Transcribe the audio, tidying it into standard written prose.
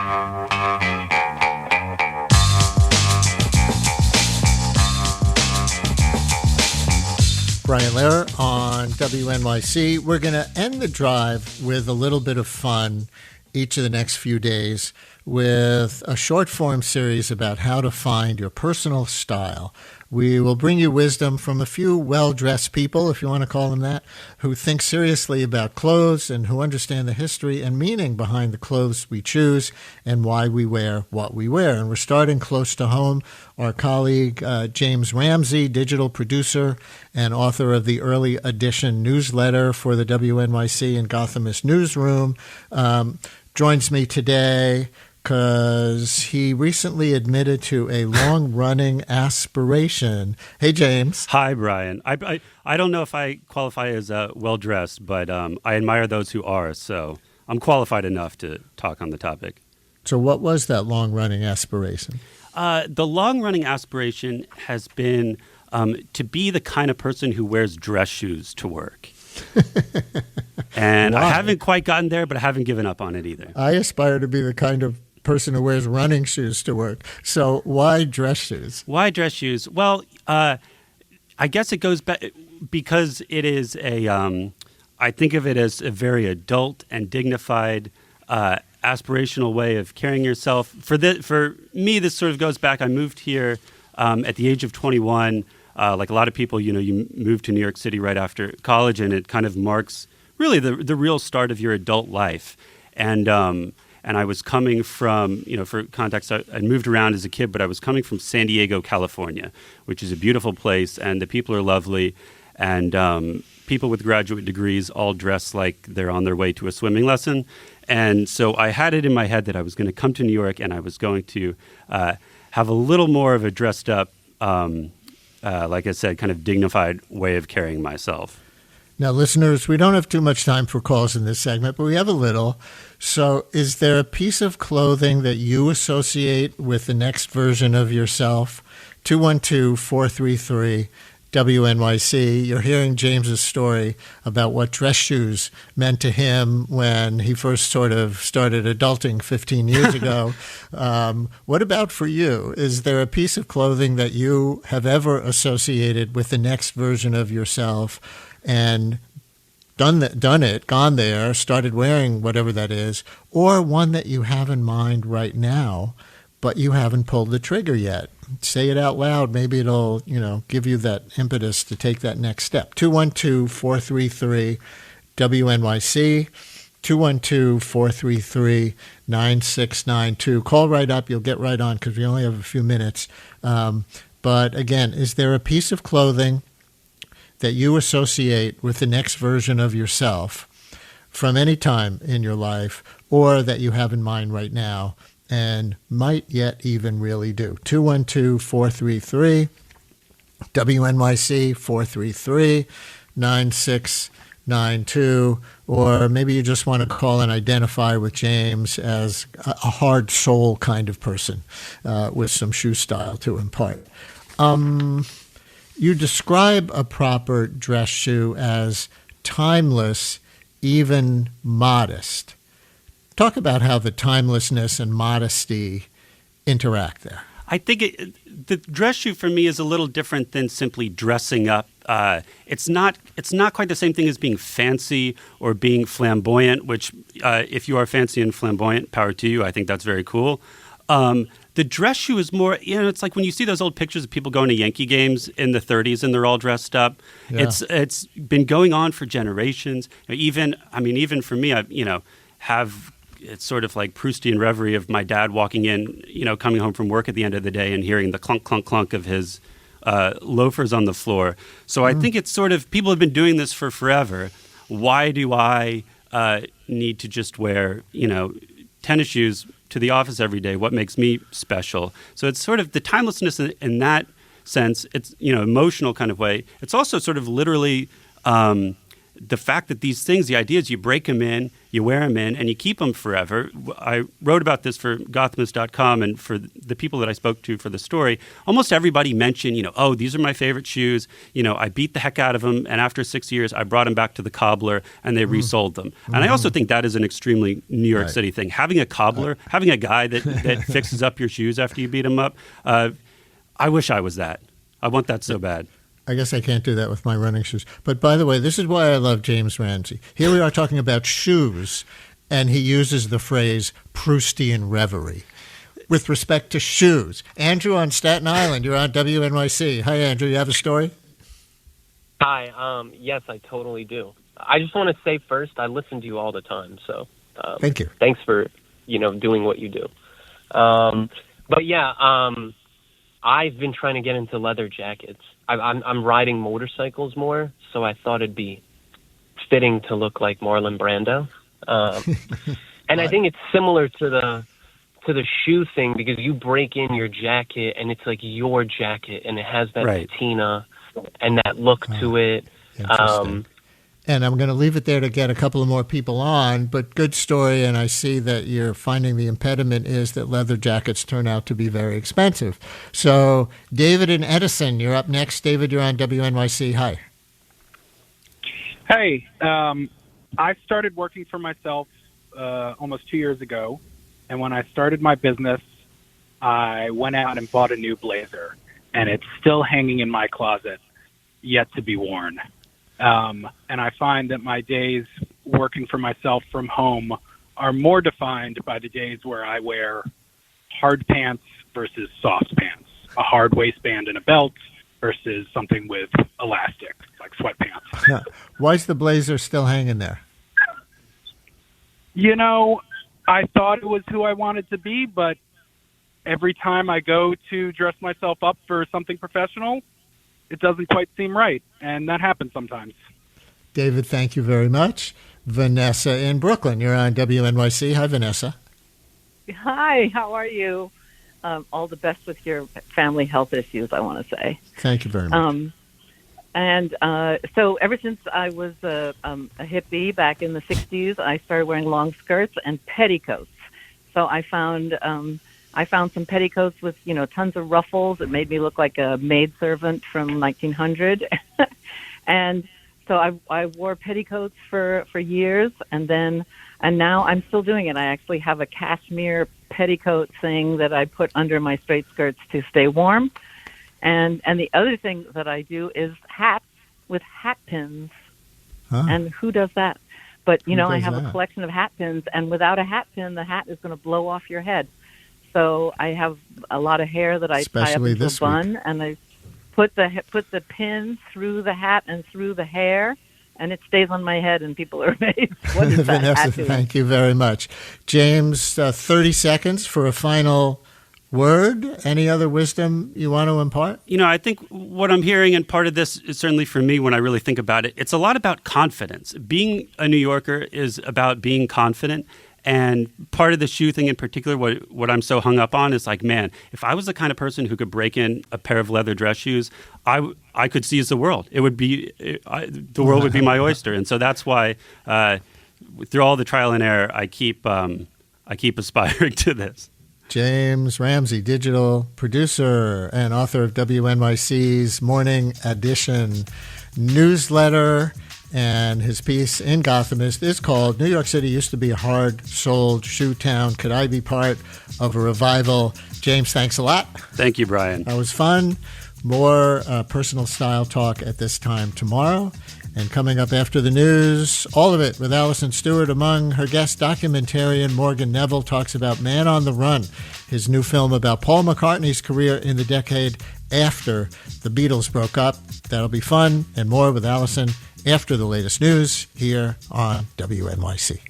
Brian Lehrer on WNYC. We're going to end the drive with a little bit of fun each of the next few days with a short form series about how to find your personal style. We will bring you wisdom from a few well-dressed people, if you want to call them that, who think seriously about clothes and who understand the history and meaning behind the clothes we choose and why we wear what we wear. And we're starting close to home. Our colleague, James Ramsay, digital producer and author of the Early Edition newsletter for the WNYC and Gothamist newsroom, joins me today because he recently admitted to a long-running aspiration. Hey, James. Hi, Brian. I don't know if I qualify as well-dressed, but I admire those who are, so I'm qualified enough to talk on the topic. So what was that long-running aspiration? The long-running aspiration has been to be the kind of person who wears dress shoes to work. And Why? I haven't quite gotten there, but I haven't given up on it either. I aspire to be the kind of person who wears running shoes to work. So why dress shoes? Why dress shoes? Well, I guess it goes back because it is I think of it as a very adult and dignified, aspirational way of carrying yourself. For me, this sort of goes back. I moved here at the age of 21. Like a lot of people, you move to New York City right after college, and it kind of marks really the real start of your adult life. And I was coming from, for context, I moved around as a kid, but I was coming from San Diego, California, which is a beautiful place, and the people are lovely, and people with graduate degrees all dress like they're on their way to a swimming lesson. And so I had it in my head that I was going to come to New York, and I was going to have a little more of a dressed up, like I said, kind of dignified way of carrying myself. Now, listeners, we don't have too much time for calls in this segment, but we have a little. So is there a piece of clothing that you associate with the next version of yourself? 212-433-WNYC. You're hearing James's story about what dress shoes meant to him when he first sort of started adulting 15 years ago. What about for you? Is there a piece of clothing that you have ever associated with the next version of yourself and gone there, started wearing whatever that is, or one that you have in mind right now, but you haven't pulled the trigger yet? Say it out loud. Maybe it'll, give you that impetus to take that next step. 212-433-WNYC, 212-433-9692. Call right up. You'll get right on because we only have a few minutes. But again, is there a piece of clothing that you associate with the next version of yourself from any time in your life, or that you have in mind right now and might yet even really do? 212-433-WNYC, 433-9692, or maybe you just want to call and identify with James as a hard soul kind of person with some shoe style to impart. You describe a proper dress shoe as timeless, even modest. Talk about how the timelessness and modesty interact there. I think the dress shoe for me is a little different than simply dressing up. It's not quite the same thing as being fancy or being flamboyant, which if you are fancy and flamboyant, power to you. I think that's very cool. The dress shoe is more, it's like when you see those old pictures of people going to Yankee games in the 30s and they're all dressed up. Yeah. It's been going on for generations. Even for me, I have it's sort of like Proustian reverie of my dad walking in, coming home from work at the end of the day and hearing the clunk, clunk, clunk of his loafers on the floor. So I think it's sort of, people have been doing this for forever. Why do I need to just wear, tennis shoes to the office every day? What makes me special? So it's sort of the timelessness in that sense. It's, emotional kind of way. It's also sort of literally the fact that these things, the idea is you break them in, you wear them in, and you keep them forever. I wrote about this for Gothamist.com, and for the people that I spoke to for the story, almost everybody mentioned, oh, these are my favorite shoes. I beat the heck out of them, and after 6 years, I brought them back to the cobbler, and they resold them. And I also think that is an extremely New York City thing. Having a cobbler, having a guy that fixes up your shoes after you beat them up, I wish I was that. I want that so bad. I guess I can't do that with my running shoes. But by the way, this is why I love James Ramsay. Here we are talking about shoes, and he uses the phrase Proustian reverie with respect to shoes. Andrew on Staten Island, you're on WNYC. Hi, Andrew. You have a story? Hi. Yes, I totally do. I just want to say first, I listen to you all the time. So thank you. Thanks for, doing what you do. But yeah, I've been trying to get into leather jackets. I'm riding motorcycles more, so I thought it'd be fitting to look like Marlon Brando. And I think it's similar to the shoe thing, because you break in your jacket and it's like your jacket and it has that patina and that look to it. Interesting. And I'm going to leave it there to get a couple of more people on, but good story, and I see that you're finding the impediment is that leather jackets turn out to be very expensive. So David and Edison, you're up next. David, you're on WNYC. Hi. Hey, I started working for myself almost 2 years ago, and when I started my business, I went out and bought a new blazer, and it's still hanging in my closet, yet to be worn. And I find that my days working for myself from home are more defined by the days where I wear hard pants versus soft pants, a hard waistband and a belt versus something with elastic, like sweatpants. Why is the blazer still hanging there? I thought it was who I wanted to be, but every time I go to dress myself up for something professional, it doesn't quite seem right, and that happens sometimes. David, thank you very much. Vanessa in Brooklyn, you're on WNYC. Hi, Vanessa. Hi, how are you? All the best with your family health issues, I want to say. Thank you very much. So ever since I was a hippie back in the 60s, I started wearing long skirts and petticoats. So I found some petticoats with, tons of ruffles. It made me look like a maidservant from 1900. And so I wore petticoats for years, and now I'm still doing it. I actually have a cashmere petticoat thing that I put under my straight skirts to stay warm. And the other thing that I do is hats with hat pins. Huh. And who does that? But, I have a collection of hat pins, and without a hat pin, the hat is going to blow off your head. So I have a lot of hair that I tie up into a bun, and I put the pin through the hat and through the hair, and it stays on my head, and people are amazed. What is that Vanessa, hat doing? Thank you very much. James, 30 seconds for a final word. Any other wisdom you want to impart? I think what I'm hearing, and part of this is certainly for me when I really think about it, it's a lot about confidence. Being a New Yorker is about being confident. And part of the shoe thing in particular, what I'm so hung up on is like, man, if I was the kind of person who could break in a pair of leather dress shoes, I could seize the world. It would be the world would be my oyster. And so that's why through all the trial and error, I keep aspiring to this. James Ramsay, digital producer and author of WNYC's Morning Edition newsletter. And his piece in Gothamist is called New York City Used to Be a Hard-Souled Shoe Town. Could I be part of a revival? James, thanks a lot. Thank you, Brian. That was fun. More personal style talk at this time tomorrow. And coming up after the news, all of it with Alison Stewart. Among her guests, documentarian Morgan Neville talks about Man on the Run, his new film about Paul McCartney's career in the decade after the Beatles broke up. That'll be fun, and more with Alison after the latest news here on WNYC.